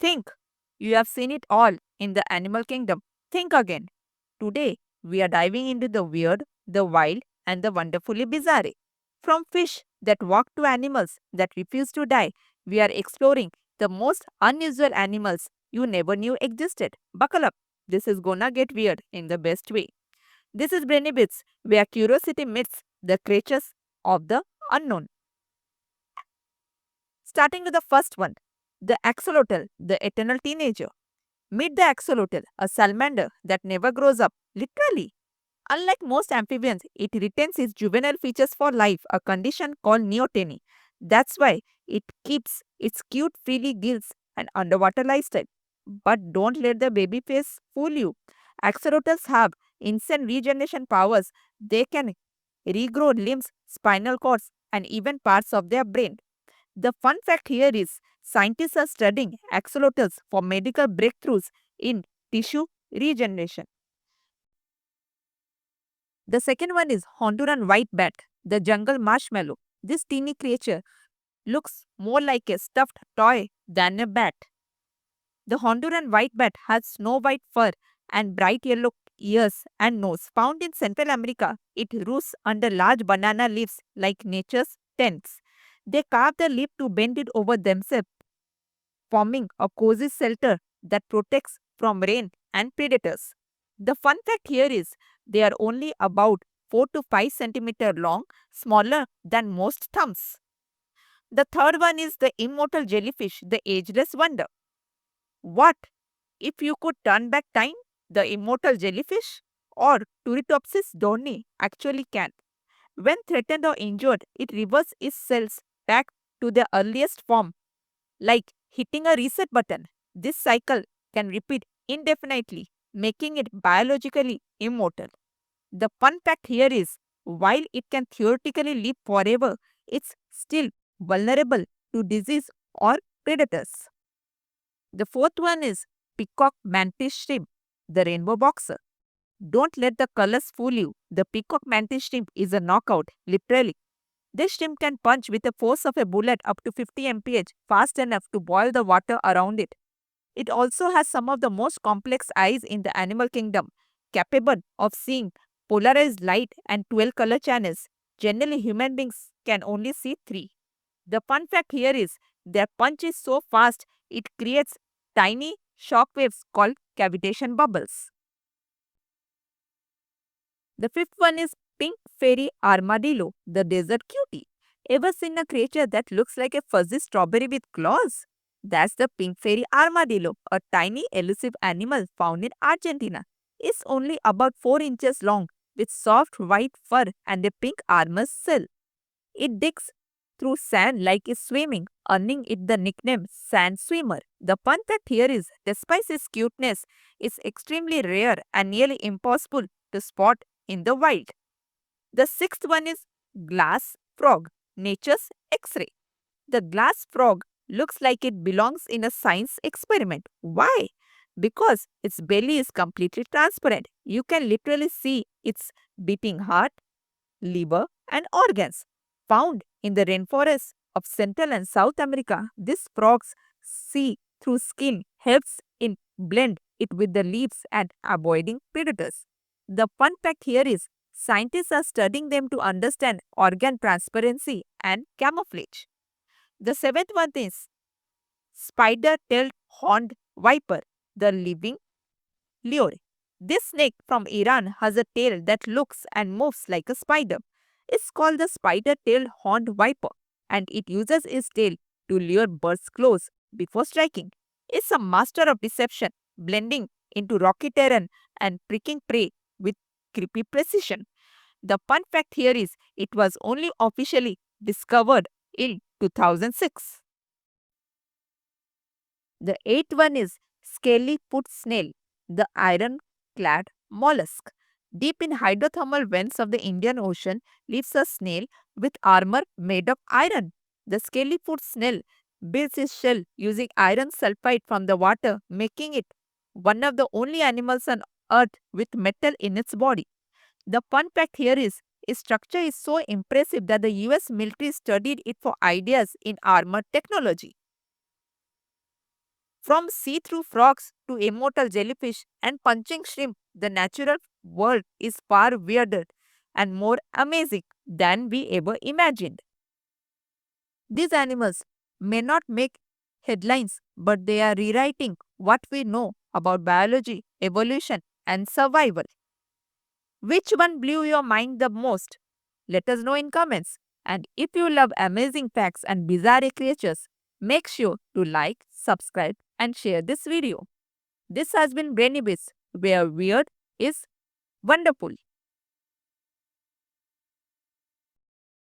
Think. You have seen it all in the animal kingdom. Think again. Today, we are diving into the weird, the wild, and the wonderfully bizarre. From fish that walk to animals that refuse to die, we are exploring the most unusual animals you never knew existed. Buckle up. This is gonna get weird in the best way. This is Brainy Bits, where curiosity meets the creatures of the unknown. Starting with the first one, the axolotl, the eternal teenager. Meet the axolotl, a salamander that never grows up, literally. Unlike most amphibians, it retains its juvenile features for life, a condition called neoteny. That's why it keeps its cute freely gills and underwater lifestyle. But don't let the baby face fool you. Axolotls have insane regeneration powers. They can regrow limbs, spinal cords, and even parts of their brain. The fun fact here is scientists are studying axolotls for medical breakthroughs in tissue regeneration. The second one is Honduran white bat, the jungle marshmallow. This teeny creature looks more like a stuffed toy than a bat. The Honduran white bat has snow white fur and bright yellow ears and nose. Found in Central America, it roosts under large banana leaves like nature's tents. They carve the leaf to bend it over themselves, forming a cozy shelter that protects from rain and predators. The fun fact here is they are only about 4 to 5 centimeter long, smaller than most thumbs. The third one is the immortal jellyfish, the ageless wonder. What if you could turn back time? The immortal jellyfish or Turritopsis dorni actually can. When threatened or injured, it reverses its cells back to their earliest form, like hitting a reset button. This cycle can repeat indefinitely, making it biologically immortal. The fun fact here is while it can theoretically live forever, it's still vulnerable to disease or predators. The fourth one is peacock mantis shrimp, the rainbow boxer. Don't let the colors fool you. The peacock mantis shrimp is a knockout, literally. This shrimp can punch with the force of a bullet up to 50 mph fast enough to boil the water around it. It also has some of the most complex eyes in the animal kingdom, capable of seeing polarized light and 12 color channels. Generally, human beings can only see 3. The fun fact here is their punch is so fast it creates tiny shock waves called cavitation bubbles. The fifth one is pink fairy armadillo, the desert cutie. Ever seen a creature that looks like a fuzzy strawberry with claws? That's the pink fairy armadillo, a tiny elusive animal found in Argentina. It's only about 4 inches long with soft white fur and a pink armor shell. It digs through sand like it's swimming, earning it the nickname sand swimmer. The fun fact here is, despite its cuteness, it's extremely rare and nearly impossible to spot in the wild. The sixth one is glass frog, nature's X-ray. The glass frog looks like it belongs in a science experiment. Why? Because its belly is completely transparent. You can literally see its beating heart, liver, and organs. Found in the rainforests of Central and South America, this frog's see-through skin helps in blend it with the leaves and avoiding predators. The fun fact here is scientists are studying them to understand organ transparency and camouflage. The seventh one is spider-tailed horned viper, the living lure. This snake from Iran has a tail that looks and moves like a spider. It's called the spider-tailed horned viper, and it uses its tail to lure birds close before striking. It's a master of deception, blending into rocky terrain and pricking prey with creepy precision. The fun fact here is it was only officially discovered in 2006. The eighth one is scaly foot snail, the iron-clad mollusk. Deep in hydrothermal vents of the Indian Ocean lives a snail with armor made of iron. The scaly foot snail builds its shell using iron sulfide from the water, making it one of the only animals on Earth with metal in its body. The fun fact here is its structure is so impressive that the US military studied it for ideas in armor technology. From see-through frogs to immortal jellyfish and punching shrimp, the natural world is far weirder and more amazing than we ever imagined. These animals may not make headlines, but they are rewriting what we know about biology, evolution, and survival. Which one blew your mind the most? Let us know in comments. And if you love amazing facts and bizarre creatures, make sure to like, subscribe, and share this video. This has been Brainy Bits, where weird is wonderful.